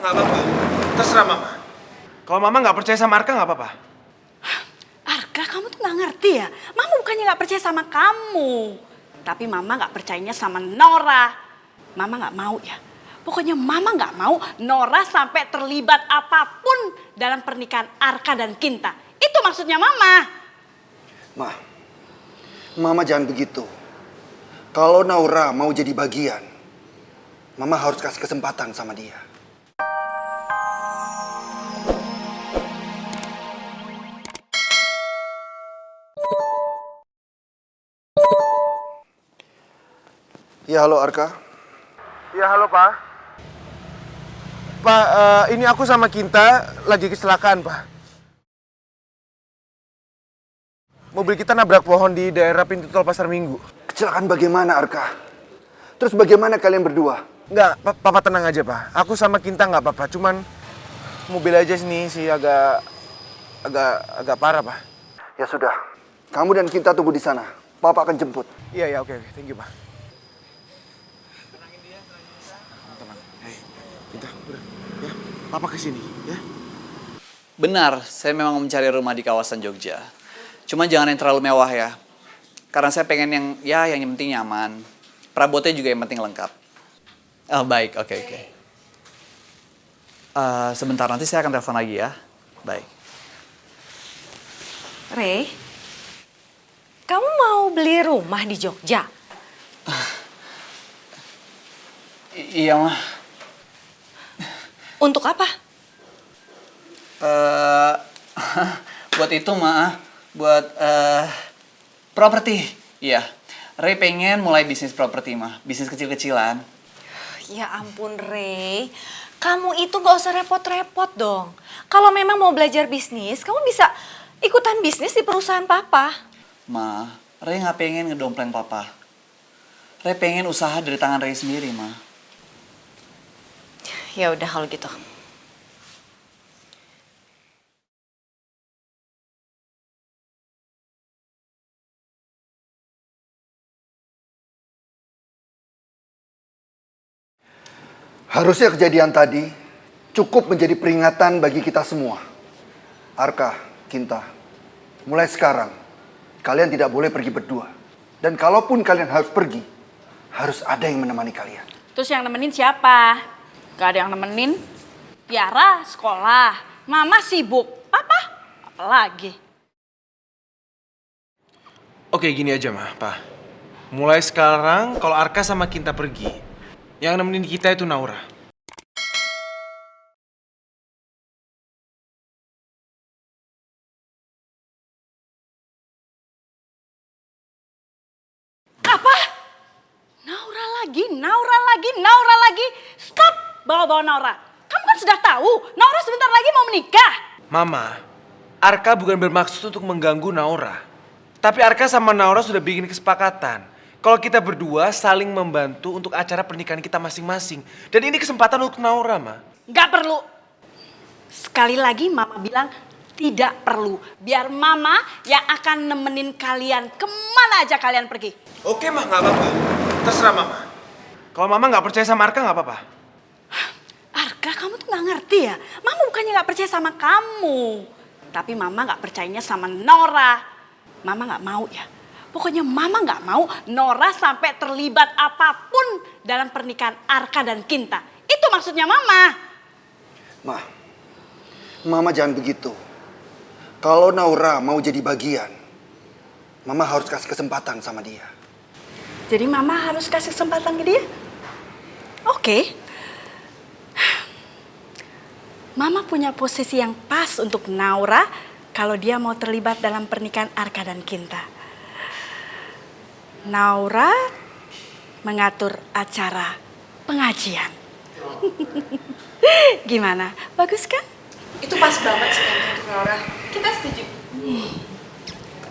nggak apa-apa. Terserah Mama. Kalau Mama nggak percaya sama Arka nggak apa-apa. Arka, kamu tuh nggak ngerti ya? Mama bukannya nggak percaya sama kamu. Tapi Mama nggak percayanya sama Nora. Mama nggak mau ya. Pokoknya Mama nggak mau Nora sampai terlibat apapun dalam pernikahan Arka dan Kinta. Itu maksudnya Mama. Mama jangan begitu. Kalau Naura mau jadi bagian, Mama harus kasih kesempatan sama dia. Ya, halo Arka. Ya halo Pak. Pak, ini aku sama Kinta lagi kecelakaan Pak. Mobil kita nabrak pohon di daerah pintu tol Pasar Minggu. Kecelakaan bagaimana Arka? Terus bagaimana kalian berdua? Enggak, Papa tenang aja Pak. Aku sama Kinta nggak apa-apa, cuman mobil aja sini sih agak parah Pak. Ya sudah, kamu dan Kinta tunggu di sana. Papa akan jemput. Iya, oke. Thank you Pak. Tenang. Hei, Kinta, udah. Ya, Papa kesini, ya. Benar, saya memang mencari rumah di kawasan Jogja. Cuma jangan yang terlalu mewah ya. Karena saya pengen yang penting nyaman. Perabotnya juga yang penting lengkap. Oh baik, oke. Sebentar nanti saya akan telepon lagi ya. Baik. Rey, kamu mau beli rumah di Jogja? Iya mah. Untuk apa? Buat itu mah, buat properti. Iya. Ray pengen mulai bisnis properti mah, bisnis kecil-kecilan. Ya ampun Rey, kamu itu gak usah repot-repot dong. Kalau memang mau belajar bisnis, kamu bisa ikutan bisnis di perusahaan papa. Ma, Ray nggak pengen ngedompleng papa. Ray pengen usaha dari tangan Ray sendiri, ma. Ya udah kalau gitu. Harusnya kejadian tadi cukup menjadi peringatan bagi kita semua. Arka, Kinta, mulai sekarang kalian tidak boleh pergi berdua. Dan kalaupun kalian harus pergi, harus ada yang menemani kalian. Terus yang nemenin siapa? Gak ada yang nemenin. Tiara sekolah, Mama sibuk, Papa apalagi. Oke, gini aja mah, Pak. Mulai sekarang kalau Arka sama Kinta pergi, yang nemenin kita itu Naura. Apa? Naura lagi. Stop bawa-bawa Naura. Kamu kan sudah tahu, Naura sebentar lagi mau menikah. Mama, Arka bukan bermaksud untuk mengganggu Naura. Tapi Arka sama Naura sudah bikin kesepakatan. Kalau kita berdua saling membantu untuk acara pernikahan kita masing-masing. Dan ini kesempatan untuk Naura, Ma. Gak perlu. Sekali lagi Mama bilang tidak perlu. Biar Mama yang akan nemenin kalian kemana aja kalian pergi. Oke, Ma, gak apa-apa. Terserah Mama. Kalau Mama gak percaya sama Arka gak apa-apa. Arka, kamu tuh gak ngerti ya? Mama bukannya gak percaya sama kamu. Tapi Mama gak percayanya sama Nora. Mama gak mau ya. Pokoknya Mama gak mau Nora sampai terlibat apapun dalam pernikahan Arka dan Kinta. Itu maksudnya Mama. Mama jangan begitu. Kalau Naura mau jadi bagian, Mama harus kasih kesempatan sama dia. Jadi Mama harus kasih kesempatan ke dia? Oke. Mama punya posisi yang pas untuk Naura kalau dia mau terlibat dalam pernikahan Arka dan Kinta. Naura mengatur acara pengajian. Gimana? Bagus kan? Itu pas banget sih untuk Nora. Kita setuju.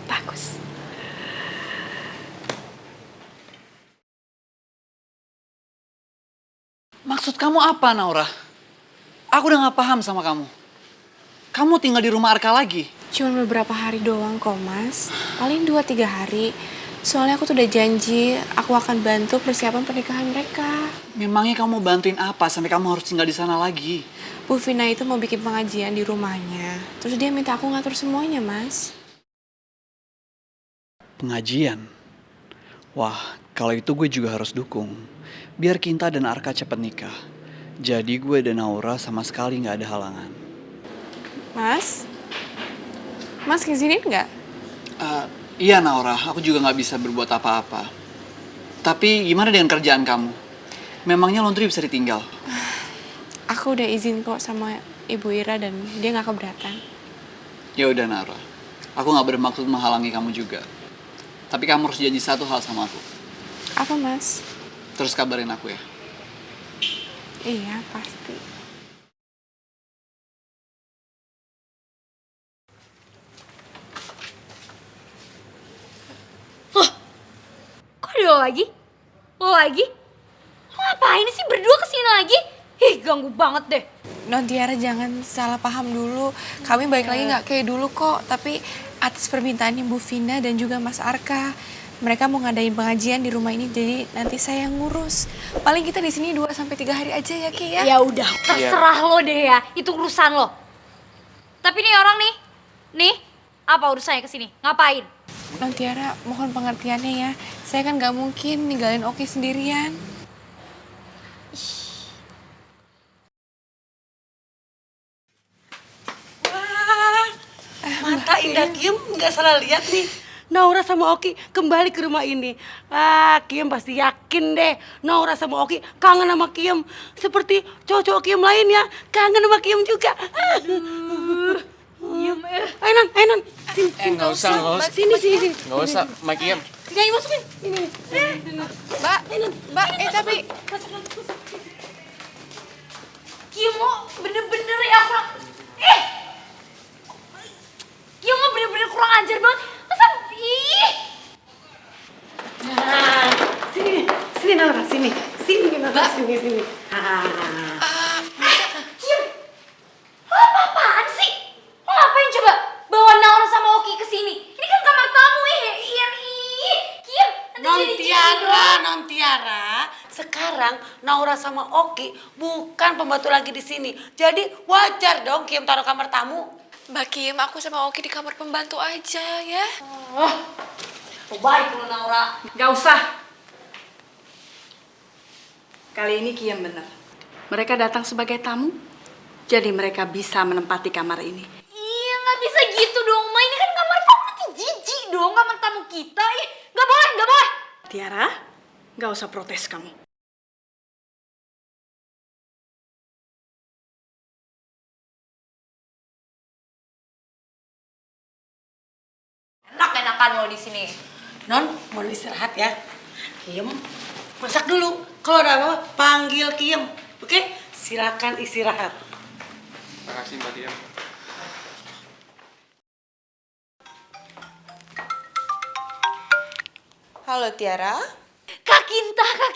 Bagus. Maksud kamu apa, Naura? Aku udah gak paham sama kamu. Kamu tinggal di rumah Arka lagi. Cuma beberapa hari doang kok, Mas. Paling 2-3 hari. Soalnya aku tuh udah janji, aku akan bantu persiapan pernikahan mereka. Memangnya kamu mau bantuin apa sampai kamu harus tinggal di sana lagi? Bu Vina itu mau bikin pengajian di rumahnya. Terus dia minta aku ngatur semuanya, Mas. Pengajian? Wah, kalau itu gue juga harus dukung. Biar Kinta dan Arka cepet nikah. Jadi gue dan Naura sama sekali nggak ada halangan. Mas? Mas ngizinin nggak? Iya Naura, aku juga nggak bisa berbuat apa-apa. Tapi gimana dengan kerjaan kamu? Memangnya laundry bisa ditinggal? Aku udah izin kok sama Ibu Ira dan dia nggak keberatan. Ya udah Naura, aku nggak bermaksud menghalangi kamu juga. Tapi kamu harus janji satu hal sama aku. Apa, Mas? Terus kabarin aku ya. Iya, pasti. Kok ada lo lagi? Lo lagi? Lo ngapain sih berdua kesini lagi? Ih, ganggu banget deh. Non Tiara jangan salah paham dulu. Kami balik lagi nggak kayak dulu kok. Tapi atas permintaannya Bu Vina dan juga Mas Arka, mereka mau ngadain pengajian di rumah ini. Jadi nanti saya yang ngurus. Paling kita di sini 2-3 hari aja ya Ki ya. Ya udah, terserah lo deh ya. Itu urusan lo. Tapi nih orang nih, apa urusannya kesini? Ngapain? Non Tiara mohon pengertiannya ya. Saya kan nggak mungkin ninggalin Oki sendirian. Mata Indah Kiem nggak salah lihat nih. Naura sama Oki kembali ke rumah ini. Kiem pasti yakin deh Naura sama Oki kangen sama Kiem. Seperti cowok-cowok Kiem lainnya kangen sama Kiem juga. Ayo non. Sini. Nggak usah. Sini. Nggak usah, Makiem. Sini masukin. Ini. Mbak, tapi Kimo bener-bener ya kurang... Kimo bener-bener kurang ajar banget. Masa... Ih! Nah, sini Naura, sini. Sini Naura, sini. Kim! Lo apa-apaan sih? Lo ngapain coba bawa Naura sama Oki ke sini? Ini kan kamar tamu Kim, nanti jadi Non Tiara. Sekarang Naura sama Oki bukan pembantu lagi di sini. Jadi wajar dong Kiem taruh kamar tamu. Mbak Kim, aku sama Oki di kamar pembantu aja ya. Oh, baik lo Naura. Gak usah. Kali ini Kiem bener. Mereka datang sebagai tamu, jadi mereka bisa menempati kamar ini. Iya, nggak bisa gitu dong, Ma. Ini kan kamar tamu, nanti jijik dong kamar tamu kita. Ih, nggak boleh. Tiara, gak usah protes kamu. Enak-enakan lo di sini. Non, mau istirahat ya. Kiem, masak dulu. Kalau ada apa, panggil Kiem. Oke? Silakan istirahat. Makasih Mbak Kiem. Halo Tiara. Kak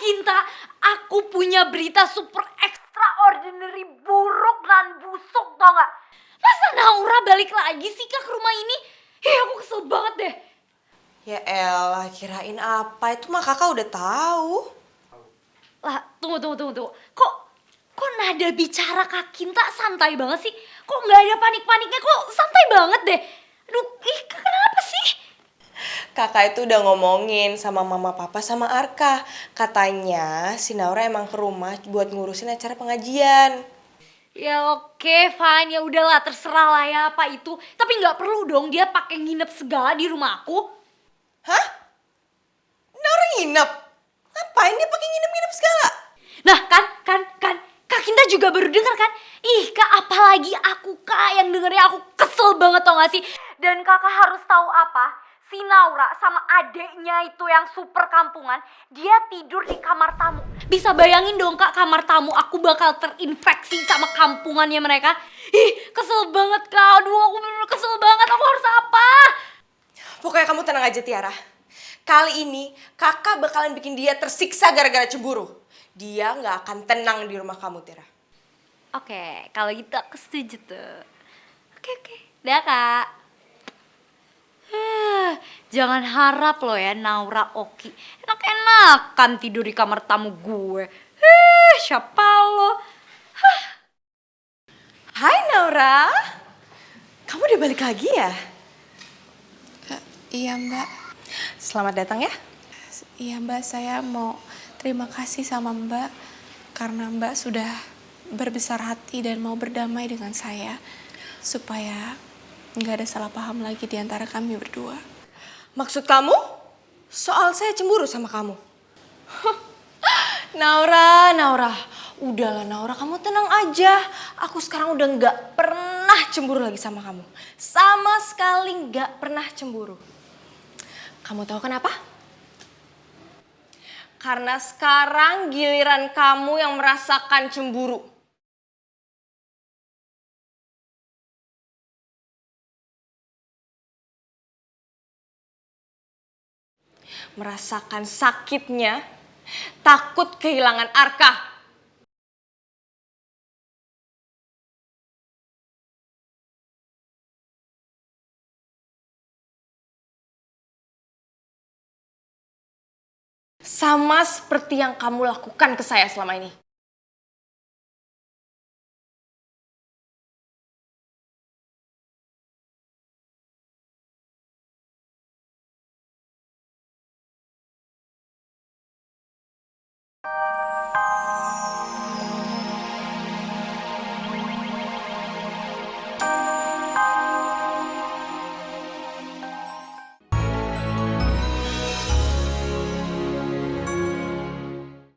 Kinta, aku punya berita super extraordinary buruk dan busuk tau gak? Masa Naura balik lagi sih Kak ke rumah ini? Aku kesel banget deh. Ya elah, kirain apa? Itu mah kakak udah tahu. Lah, tunggu. Kok nada bicara Kak Kinta santai banget sih? Kok nggak ada panik-paniknya? Kok santai banget deh? Aduh, kenapa sih? Kakak itu udah ngomongin sama mama papa sama Arka. Katanya si Naura emang ke rumah buat ngurusin acara pengajian. Ya oke, fine. Ya udahlah, terserah lah ya apa itu. Tapi nggak perlu dong dia pakai nginep segala di rumah aku. Hah? Naura nginep? Ngapain dia pakai nginep-nginep segala? Nah, kan. Kak Kinta juga baru denger kan? Ih, Kak, apalagi aku, Kak, yang dengernya aku kesel banget tau gak sih? Dan Kakak harus tahu apa? Si Naura sama adeknya itu yang super kampungan, dia tidur di kamar tamu. Bisa bayangin dong Kak, kamar tamu aku bakal terinfeksi sama kampungannya mereka. Ih, kesel banget Kak. Aduh, aku bener-bener kesel banget. Aku harus apa? Pokoknya kamu tenang aja Tiara. Kali ini kakak bakalan bikin dia tersiksa gara-gara cemburu. Dia gak akan tenang di rumah kamu Tiara. Oke, kalau gitu aku setuju tuh. Oke. Dah Kak. Jangan harap lo ya Naura Oki enak-enakan tidur di kamar tamu gue. Siapa lo? Hai Naura, kamu udah balik lagi ya? Iya Mbak. Selamat datang ya. Iya Mbak, saya mau terima kasih sama Mbak karena Mbak sudah berbesar hati dan mau berdamai dengan saya supaya nggak ada salah paham lagi di antara kami berdua. Maksud kamu? Soal saya cemburu sama kamu? Naura, udahlah Naura, kamu tenang aja. Aku sekarang udah nggak pernah cemburu lagi sama kamu. Sama sekali nggak pernah cemburu. Kamu tahu kenapa? Karena sekarang giliran kamu yang merasakan cemburu. Merasakan sakitnya, takut kehilangan Arka. Sama seperti yang kamu lakukan ke saya selama ini.